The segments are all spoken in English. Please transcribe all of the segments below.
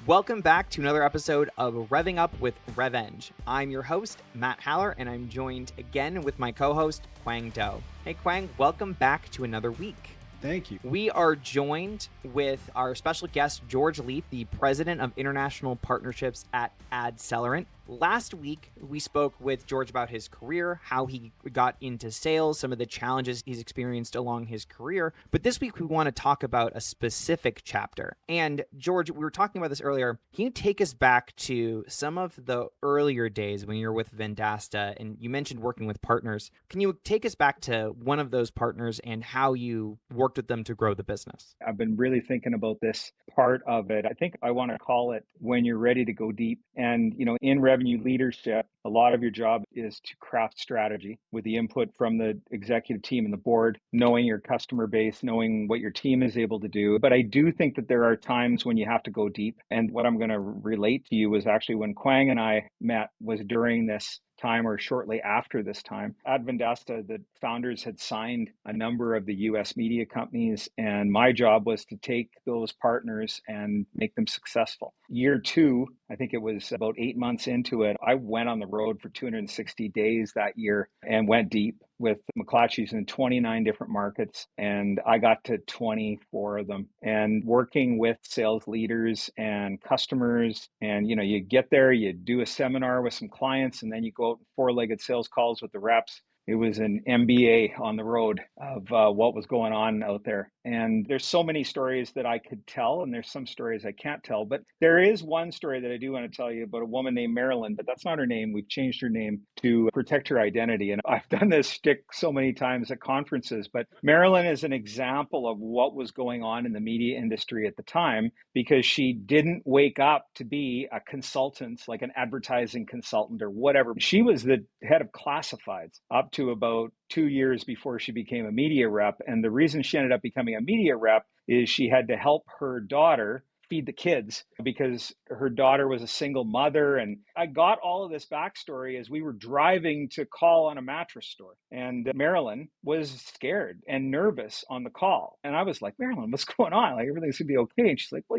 Welcome back to another episode of Revving Up with Revenge. I'm your host, Matt Haller, and I'm joined again with my co-host, Quang Do. Hey, Quang, welcome back to another week. Thank you. We are joined with our special guest, George Leith, the President of International Partnerships at AdCellerant. Last week, we spoke with George about his career, how he got into sales, some of the challenges he's experienced along his career. But this week, we want to talk about a specific chapter. And George, we were talking about this earlier. Can you take us back to some of the earlier days when you were with Vendasta, and you mentioned working with partners? Can you take us back to one of those partners and how you worked with them to grow the business? I've been really thinking about this part of it. I think I want to call it when you're ready to go deep. And, in revenue leadership, a lot of your job is to craft strategy with the input from the executive team and the board, knowing your customer base, knowing what your team is able to do. But I do think that there are times when you have to go deep. And what I'm going to relate to you was actually when Quang and I met was during this time or shortly after this time. At Vendasta, the founders had signed a number of the US media companies, and my job was to take those partners and make them successful. Year two, I think it was about 8 months into it, I went on the road for 260 days that year and went deep with McClatchy's in 29 different markets, and I got to 24 of them. And working with sales leaders and customers, and you get there, you do a seminar with some clients, and then you go out and four-legged sales calls with the reps. It was an MBA on the road of what was going on out there. And there's so many stories that I could tell, and there's some stories I can't tell. But there is one story that I do want to tell you about a woman named Marilyn, but that's not her name. We've changed her name to protect her identity. And I've done this shtick so many times at conferences. But Marilyn is an example of what was going on in the media industry at the time, because she didn't wake up to be a consultant, like an advertising consultant or whatever. She was the head of classifieds up to about 2 years before she became a media rep. And the reason she ended up becoming a media rep is she had to help her daughter feed the kids because her daughter was a single mother. And I got all of this backstory as we were driving to call on a mattress store. And Marilyn was scared and nervous on the call. And I was like, Marilyn, what's going on? Like, everything's gonna be okay. And she's like, well,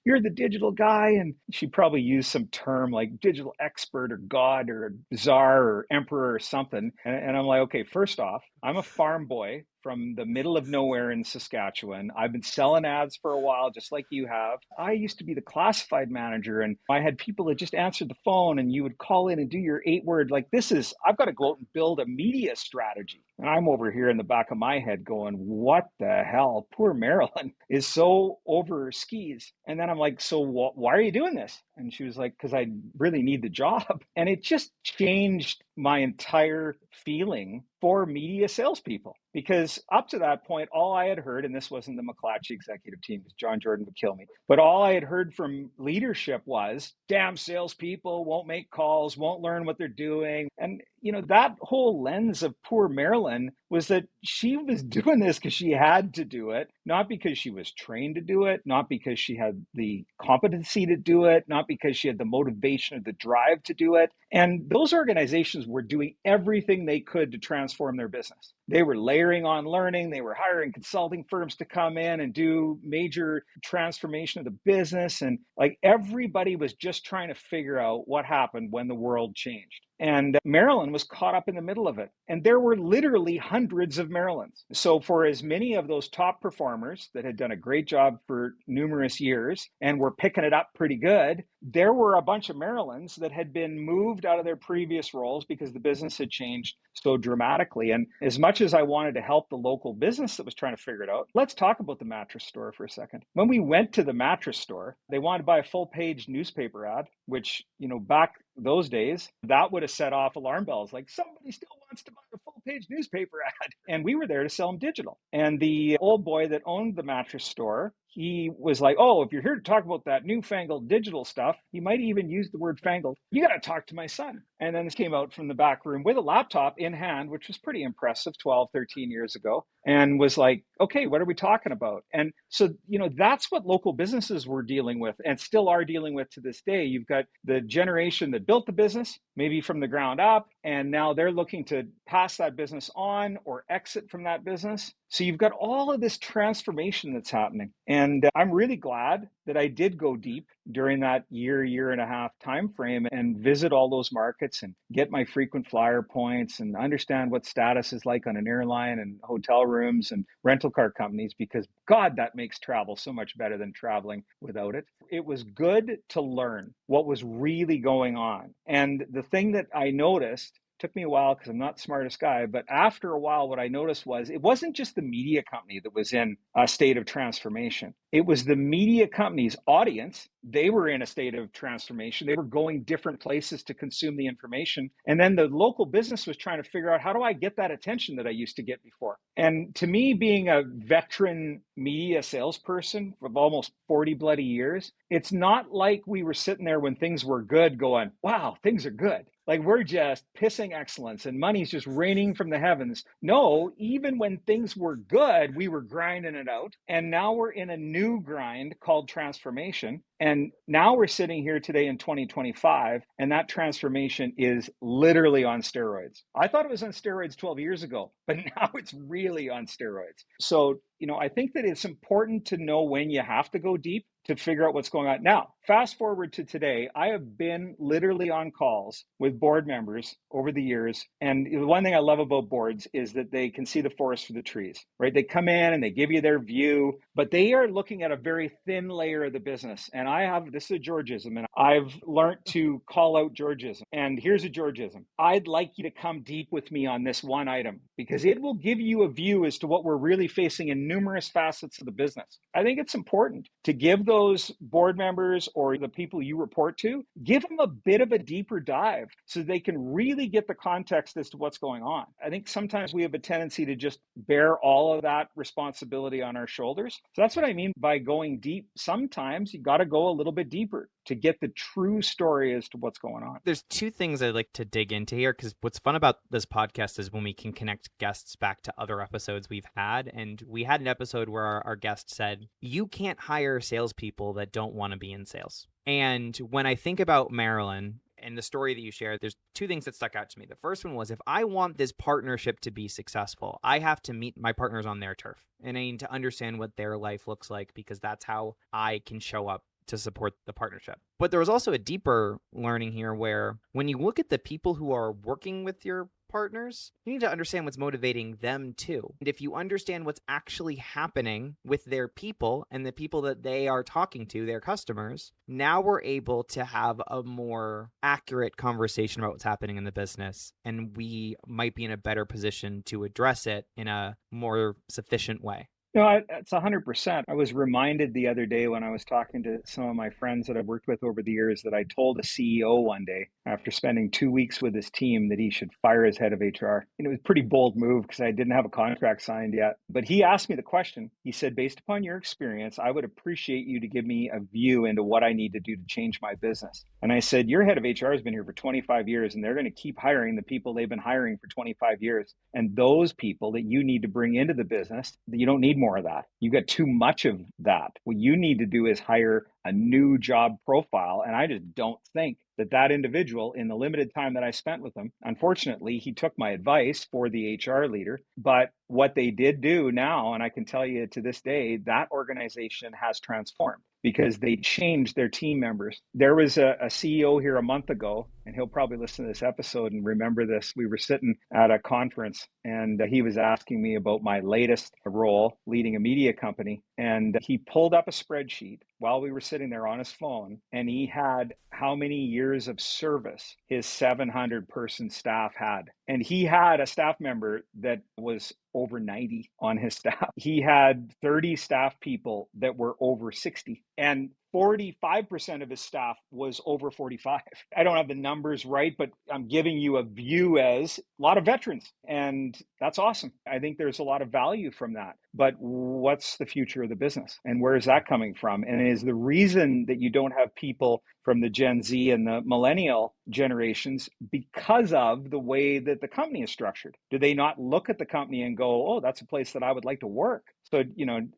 you're the digital guy. And she probably used some term like digital expert or God or czar or emperor or something. And I'm like, okay, first off, I'm a farm boy from the middle of nowhere in Saskatchewan. I've been selling ads for a while, just like you have. I used to be the classified manager, and I had people that just answered the phone, and you would call in and do your 8-word, I've got to go out and build a media strategy. And I'm over here in the back of my head going, what the hell? Poor Marilyn is so over her skis. And then I'm like, so why are you doing this? And she was like, because I really need the job. And it just changed my entire feeling for media salespeople. Because up to that point, all I had heard, and this wasn't the McClatchy executive team, because John Jordan would kill me, but all I had heard from leadership was, damn salespeople won't make calls, won't learn what they're doing. And, that whole lens of poor Marilyn was that she was doing this because she had to do it, not because she was trained to do it, not because she had the competency to do it, not because she had the motivation or the drive to do it. And those organizations were doing everything they could to transform their business. They were layering on learning. They were hiring consulting firms to come in and do major transformation of the business. And like everybody was just trying to figure out what happened when the world changed. And Marilyn was caught up in the middle of it. And there were literally hundreds of Marilyns. So for as many of those top performers that had done a great job for numerous years and were picking it up pretty good, there were a bunch of Marilyns that had been moved out of their previous roles because the business had changed so dramatically. And as much as I wanted to help the local business that was trying to figure it out, let's talk about the mattress store for a second. When we went to the mattress store, they wanted to buy a full-page newspaper ad, which, back those days, that would have set off alarm bells. Like, somebody still wants to buy a full-page newspaper ad. And we were there to sell them digital. And the old boy that owned the mattress store, he was like, oh, if you're here to talk about that newfangled digital stuff, he might even use the word fangled, you got to talk to my son. And then this came out from the back room with a laptop in hand, which was pretty impressive 12, 13 years ago, and was like, okay, what are we talking about? And so, that's what local businesses were dealing with and still are dealing with to this day. You've got the generation that built the business, maybe from the ground up, and now they're looking to pass that business on or exit from that business. So you've got all of this transformation that's happening. And And I'm really glad that I did go deep during that year and a half time frame and visit all those markets and get my frequent flyer points and understand what status is like on an airline and hotel rooms and rental car companies, because God, that makes travel so much better than traveling without it. It was good to learn what was really going on. And the thing that I noticed, took me a while because I'm not the smartest guy, but after a while, what I noticed was it wasn't just the media company that was in a state of transformation. It was the media company's audience. They were in a state of transformation. They were going different places to consume the information. And then the local business was trying to figure out, how do I get that attention that I used to get before? And to me, being a veteran media salesperson of almost 40 bloody years, it's not like we were sitting there when things were good going, wow, things are good. Like we're just pissing excellence and money's just raining from the heavens. No, even when things were good, we were grinding it out. And now we're in a new grind called transformation. And now we're sitting here today in 2025, and that transformation is literally on steroids. I thought it was on steroids 12 years ago, but now it's really on steroids. So, I think that it's important to know when you have to go deep to figure out what's going on. Now, fast forward to today, I have been literally on calls with board members over the years. And the one thing I love about boards is that they can see the forest for the trees, right? They come in and they give you their view, but they are looking at a very thin layer of the business. And this is a Georgism, and I've learned to call out Georgism. And here's a Georgism. I'd like you to come deep with me on this one item, because it will give you a view as to what we're really facing in numerous facets of the business. I think it's important to give those board members or the people you report to, give them a bit of a deeper dive so they can really get the context as to what's going on. I think sometimes we have a tendency to just bear all of that responsibility on our shoulders. So that's what I mean by going deep. Sometimes you got to go a little bit deeper to get the true story as to what's going on. There's two things I'd like to dig into here, because what's fun about this podcast is when we can connect guests back to other episodes we've had. And we had an episode where our guest said, you can't hire salespeople that don't want to be in sales. And when I think about Marilyn and the story that you shared, there's two things that stuck out to me. The first one was, if I want this partnership to be successful, I have to meet my partners on their turf. And I need to understand what their life looks like, because that's how I can show up to support the partnership. But there was also a deeper learning here where when you look at the people who are working with your partners, you need to understand what's motivating them too. And if you understand what's actually happening with their people and the people that they are talking to, their customers, now we're able to have a more accurate conversation about what's happening in the business. And we might be in a better position to address it in a more sufficient way. No, it's 100%. I was reminded the other day when I was talking to some of my friends that I've worked with over the years that I told a CEO one day, after spending 2 weeks with his team, that he should fire his head of HR. And it was a pretty bold move because I didn't have a contract signed yet. But he asked me the question. He said, based upon your experience, I would appreciate you to give me a view into what I need to do to change my business. And I said, your head of HR has been here for 25 years, and they're going to keep hiring the people they've been hiring for 25 years. And those people that you need to bring into the business, you don't need more of that. You got too much of that. What you need to do is hire a new job profile. And I just don't think that individual, in the limited time that I spent with him, unfortunately, he took my advice for the HR leader. But what they did do now, and I can tell you to this day, that organization has transformed because they changed their team members. There was a CEO here a month ago, and he'll probably listen to this episode and remember this. We were sitting at a conference, and he was asking me about my latest role leading a media company. And he pulled up a spreadsheet while we were sitting there on his phone, and he had how many years of service his 700-person staff had. And he had a staff member that was over 90 on his staff. He had 30 staff people that were over 60, and 45% of his staff was over 45. I don't have the numbers right, but I'm giving you a view as a lot of veterans. And that's awesome. I think there's a lot of value from that. But what's the future of the business? And where is that coming from? And is the reason that you don't have people from the Gen Z and the millennial generations because of the way that the company is structured? Do they not look at the company and go, oh, that's a place that I would like to work? So,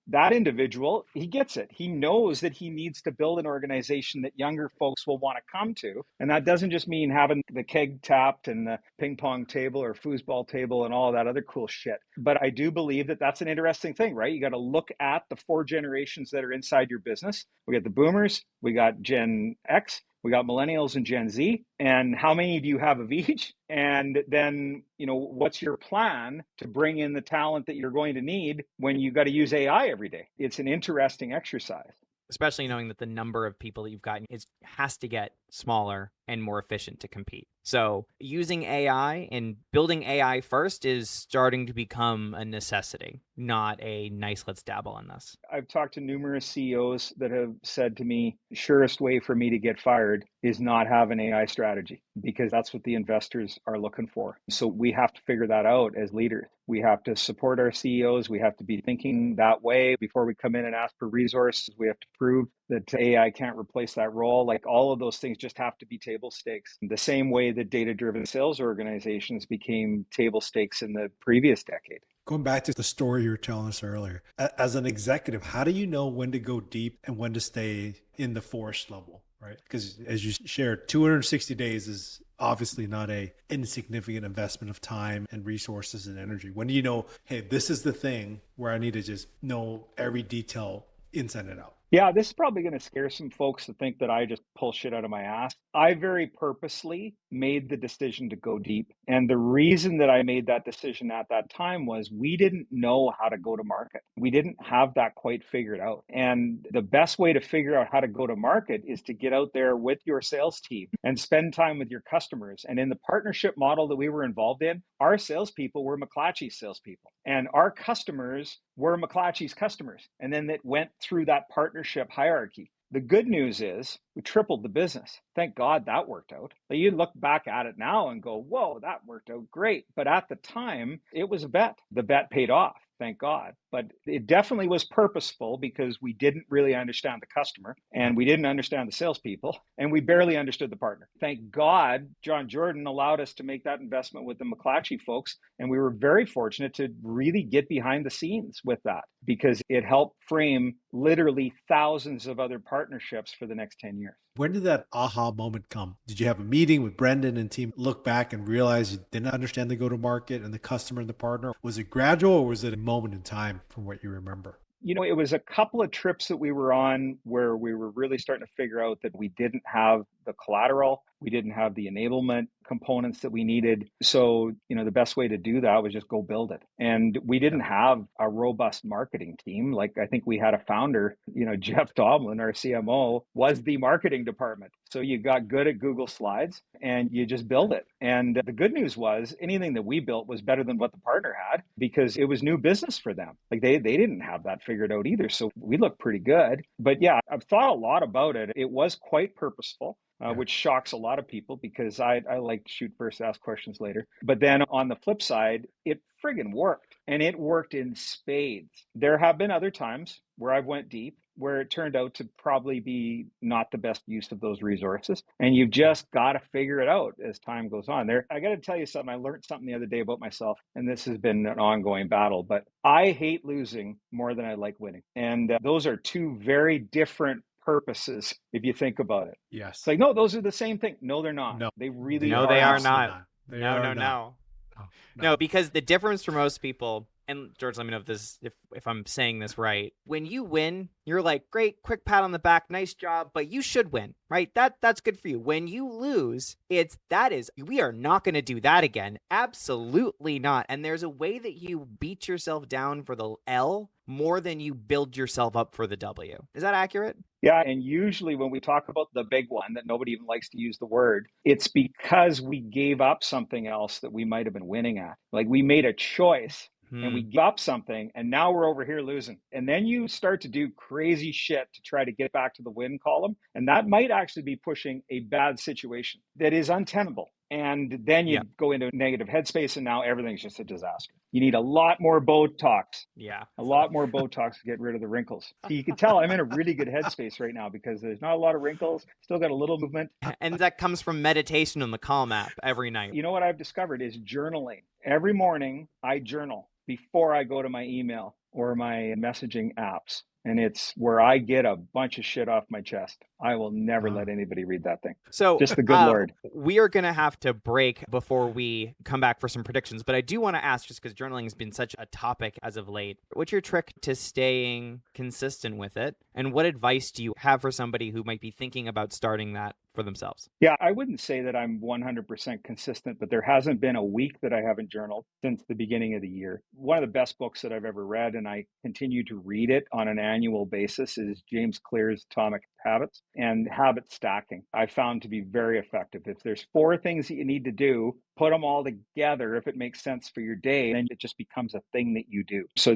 that individual, he gets it. He knows that he needs to build an organization that younger folks will want to come to. And that doesn't just mean having the keg tapped and the ping pong table or foosball table and all that other cool shit. But I do believe that that's an interesting thing, right? You got to look at the 4 generations that are inside your business. We got the boomers, we got Gen X, we got millennials and Gen Z. And how many do you have of each? And then, what's your plan to bring in the talent that you're going to need when you got to use AI every day? It's an interesting exercise. Especially knowing that the number of people that you've got has to get smaller and more efficient to compete. So using AI and building AI first is starting to become a necessity, not a nice, let's dabble in this. I've talked to numerous CEOs that have said to me, surest way for me to get fired is not have an AI strategy, because that's what the investors are looking for. So we have to figure that out as leaders. We have to support our CEOs. We have to be thinking that way before we come in and ask for resources. We have to prove that AI can't replace that role. Like, all of those things just have to be table stakes. The same way that data-driven sales organizations became table stakes in the previous decade. Going back to the story you were telling us earlier, as an executive, how do you know when to go deep and when to stay in the forest level, right? Because as you shared, 260 days is obviously not a insignificant investment of time and resources and energy. When do you know, hey, this is the thing where I need to just know every detail inside and out? Yeah, this is probably going to scare some folks to think that I just pull shit out of my ass. I very purposely made the decision to go deep. And the reason that I made that decision at that time was we didn't know how to go to market. We didn't have that quite figured out. And the best way to figure out how to go to market is to get out there with your sales team and spend time with your customers. And in the partnership model that we were involved in, our salespeople were McClatchy's salespeople, and our customers were McClatchy's customers. And then it went through that partnership hierarchy. The good news is we tripled the business. Thank God that worked out. You look back at it now and go, whoa, that worked out great. But at the time, it was a bet. The bet paid off. Thank God. But it definitely was purposeful, because we didn't really understand the customer, and we didn't understand the salespeople, and we barely understood the partner. Thank God John Jordan allowed us to make that investment with the McClatchy folks. And we were very fortunate to really get behind the scenes with that, because it helped frame literally thousands of other partnerships for the next 10 years. When did that aha moment come? Did you have a meeting with Brendan and team, look back and realize you didn't understand the go-to-market and the customer and the partner? Was it gradual, or was it a moment in time from what you remember? It was a couple of trips that we were on where we were really starting to figure out that we didn't have the collateral. We didn't have the enablement components that we needed. So, the best way to do that was just go build it. And we didn't have a robust marketing team. Like, I think we had a founder, Jeff Domlin, our CMO, was the marketing department. So you got good at Google Slides and you just build it. And the good news was anything that we built was better than what the partner had, because it was new business for them. Like, they didn't have that figured out either. So we looked pretty good. But yeah, I've thought a lot about it. It was quite purposeful. Which shocks a lot of people, because I like shoot first, ask questions later. But then on the flip side, it friggin' worked, and it worked in spades. There have been other times where I've went deep, where it turned out to probably be not the best use of those resources. And you've just got to figure it out as time goes on. I got to tell you something. I learned something the other day about myself, and this has been an ongoing battle, but I hate losing more than I like winning. And those are two very different purposes, if you think about it. Yes. It's like, no, those are the same thing. No, they're not. No, they really no, are. They are absolutely not. They no, are no, not. no, no, because the difference for most people, and George, let me know if I'm saying this right. When you win, you're like, great, quick pat on the back, nice job, but you should win, right? That's good for you. When you lose, we are not going to do that again. Absolutely not. And there's a way that you beat yourself down for the L more than you build yourself up for the W. Is that accurate? Yeah, and usually when we talk about the big one that nobody even likes to use the word, it's because we gave up something else that we might have been winning at. Like, we made a choice and we gave up something, and now we're over here losing. And then you start to do crazy shit to try to get back to the win column. And that might actually be pushing a bad situation that is untenable. And then you go into a negative headspace, and now everything's just a disaster. You need a lot more Botox. Yeah. A lot more Botox to get rid of the wrinkles. So you can tell I'm in a really good headspace right now because there's not a lot of wrinkles, still got a little movement. And that comes from meditation on the Calm app every night. You know what I've discovered is journaling. Every morning I journal before I go to my email or my messaging apps. And it's where I get a bunch of shit off my chest. I will never let anybody read that thing. So just the good Lord. We are going to have to break before we come back for some predictions. But I do want to ask, just because journaling has been such a topic as of late, what's your trick to staying consistent with it? And what advice do you have for somebody who might be thinking about starting that for themselves? Yeah, I wouldn't say that I'm 100% consistent, but there hasn't been a week that I haven't journaled since the beginning of the year. One of the best books that I've ever read, and I continue to read it on an annual basis, is James Clear's Atomic Habits and habit stacking. I found to be very effective. If there's 4 things that you need to do, put them all together if it makes sense for your day, then it just becomes a thing that you do. So,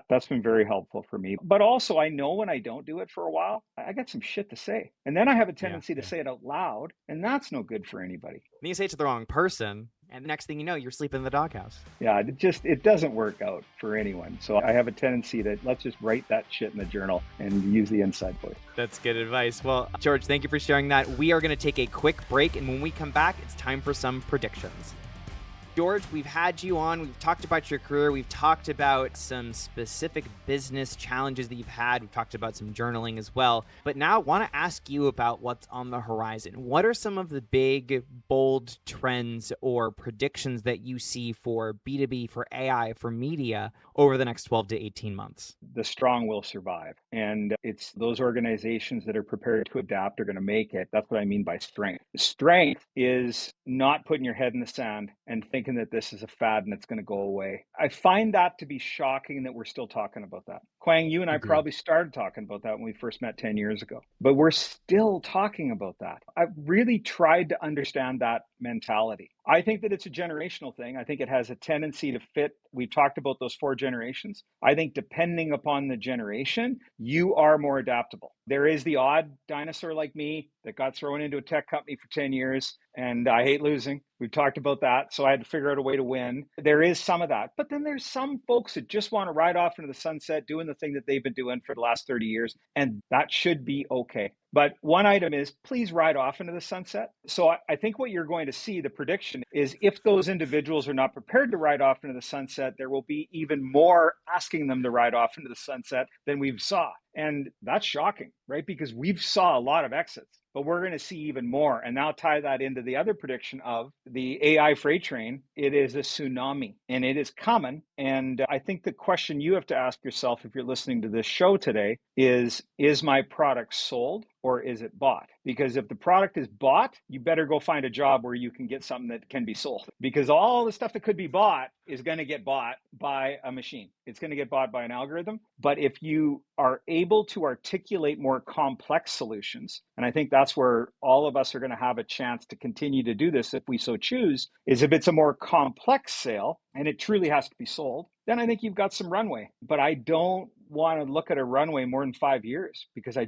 that's been very helpful for me. But also, I know when I don't do it for a while, I got some shit to say. And then I have a tendency to say it out loud, and that's no good for anybody. And you say it to the wrong person, and the next thing you know, you're sleeping in the doghouse. Yeah, it doesn't work out for anyone. So I have a tendency to let's just write that shit in the journal and use the inside voice. That's good advice. Well, George, thank you for sharing that. We are going to take a quick break, and when we come back, it's time for some predictions. George, we've had you on. We've talked about your career. We've talked about some specific business challenges that you've had. We've talked about some journaling as well. But now I want to ask you about what's on the horizon. What are some of the big, bold trends or predictions that you see for B2B, for AI, for media over the next 12 to 18 months? The strong will survive. And it's those organizations that are prepared to adapt are going to make it. That's what I mean by strength. Strength is not putting your head in the sand and thinking that this is a fad and it's going to go away. I find that to be shocking that we're still talking about that. Quang, you and I probably started talking about that when we first met 10 years ago, but we're still talking about that. I've really tried to understand that mentality. I think that it's a generational thing. I think it has a tendency to fit. We've talked about those 4 generations. I think depending upon the generation, you are more adaptable. There is the odd dinosaur like me that got thrown into a tech company for 10 years, and I hate losing. We've talked about that, so I had to figure out a way to win. There is some of that. But then there's some folks that just want to ride off into the sunset doing the thing that they've been doing for the last 30 years, and that should be okay. But one item is please ride off into the sunset. So I think what you're going to see, the prediction is if those individuals are not prepared to ride off into the sunset, there will be even more asking them to ride off into the sunset than we've saw. And that's shocking, right? Because we've saw a lot of exits, but we're going to see even more. And now tie that into the other prediction of the AI freight train. It is a tsunami and it is coming. And I think the question you have to ask yourself if you're listening to this show today is my product sold or is it bought? Because if the product is bought, you better go find a job where you can get something that can be sold. Because all the stuff that could be bought is going to get bought by a machine. It's going to get bought by an algorithm. But if you are able to articulate more complex solutions, and I think that's where all of us are going to have a chance to continue to do this if we so choose, is if it's a more complex sale and it truly has to be sold, then I think you've got some runway. But I don't want to look at a runway more than 5 years because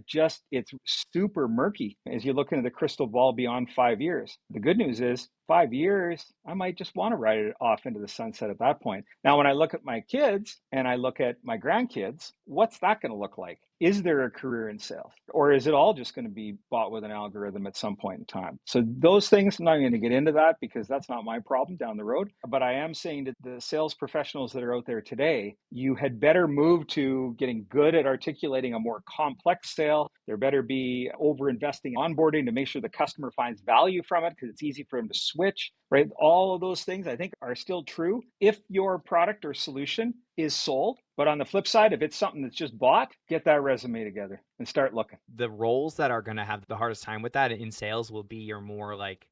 it's super murky as you look into the crystal ball beyond 5 years. The good news is 5 years, I might just want to ride it off into the sunset at that point. Now, when I look at my kids and I look at my grandkids, what's that going to look like? Is there a career in sales or is it all just going to be bought with an algorithm at some point in time? So those things, I'm not going to get into that because that's not my problem down the road. But I am saying to the sales professionals that are out there today, you had better move to getting good at articulating a more complex sale. There better be over investing onboarding to make sure the customer finds value from it because it's easy for them to switch, right? All of those things I think are still true if your product or solution is sold. But on the flip side, if it's something that's just bought, get that resume together and start looking. The roles that are going to have the hardest time with that in sales will be your more like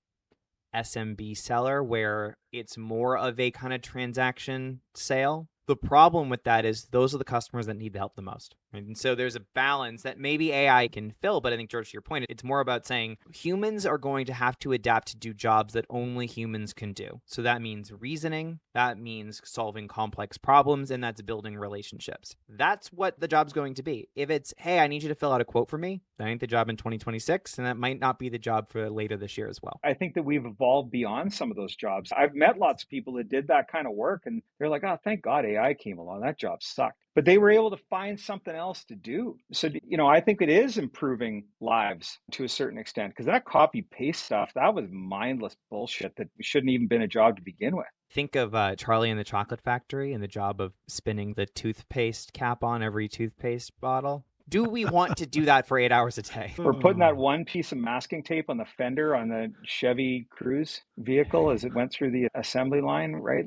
SMB seller, where it's more of a kind of transaction sale The problem with that is those are the customers that need the help the most. Right? And so there's a balance that maybe AI can fill, but I think, George, to your point, it's more about saying humans are going to have to adapt to do jobs that only humans can do. So that means reasoning, that means solving complex problems, and that's building relationships. That's what the job's going to be. If it's, hey, I need you to fill out a quote for me, that ain't the job in 2026, and that might not be the job for later this year as well. I think that we've evolved beyond some of those jobs. I've met lots of people that did that kind of work, and they're like, oh, thank God AI came along. That job sucked. But they were able to find something else to do. So, I think it is improving lives to a certain extent, because that copy paste stuff, that was mindless bullshit that shouldn't even been a job to begin with. Think of Charlie and the Chocolate Factory and the job of spinning the toothpaste cap on every toothpaste bottle. Do we want to do that for 8 hours a day? Or putting that one piece of masking tape on the fender on the Chevy Cruze vehicle as it went through the assembly line, right?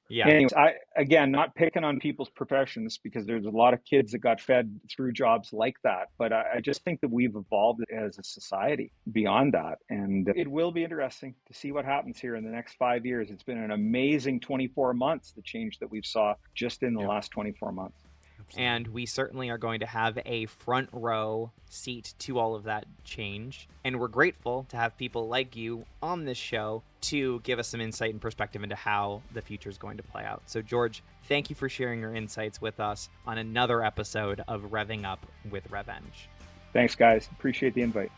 Yeah. Anyways, again, not picking on people's professions, because there's a lot of kids that got fed through jobs like that. But I just think that we've evolved as a society beyond that. And it will be interesting to see what happens here in the next 5 years. It's been an amazing 24 months, the change that we've saw just in the last 24 months. And we certainly are going to have a front row seat to all of that change. And we're grateful to have people like you on this show to give us some insight and perspective into how the future is going to play out. So, George, thank you for sharing your insights with us on another episode of Revving Up with Revenge. Thanks, guys. Appreciate the invite.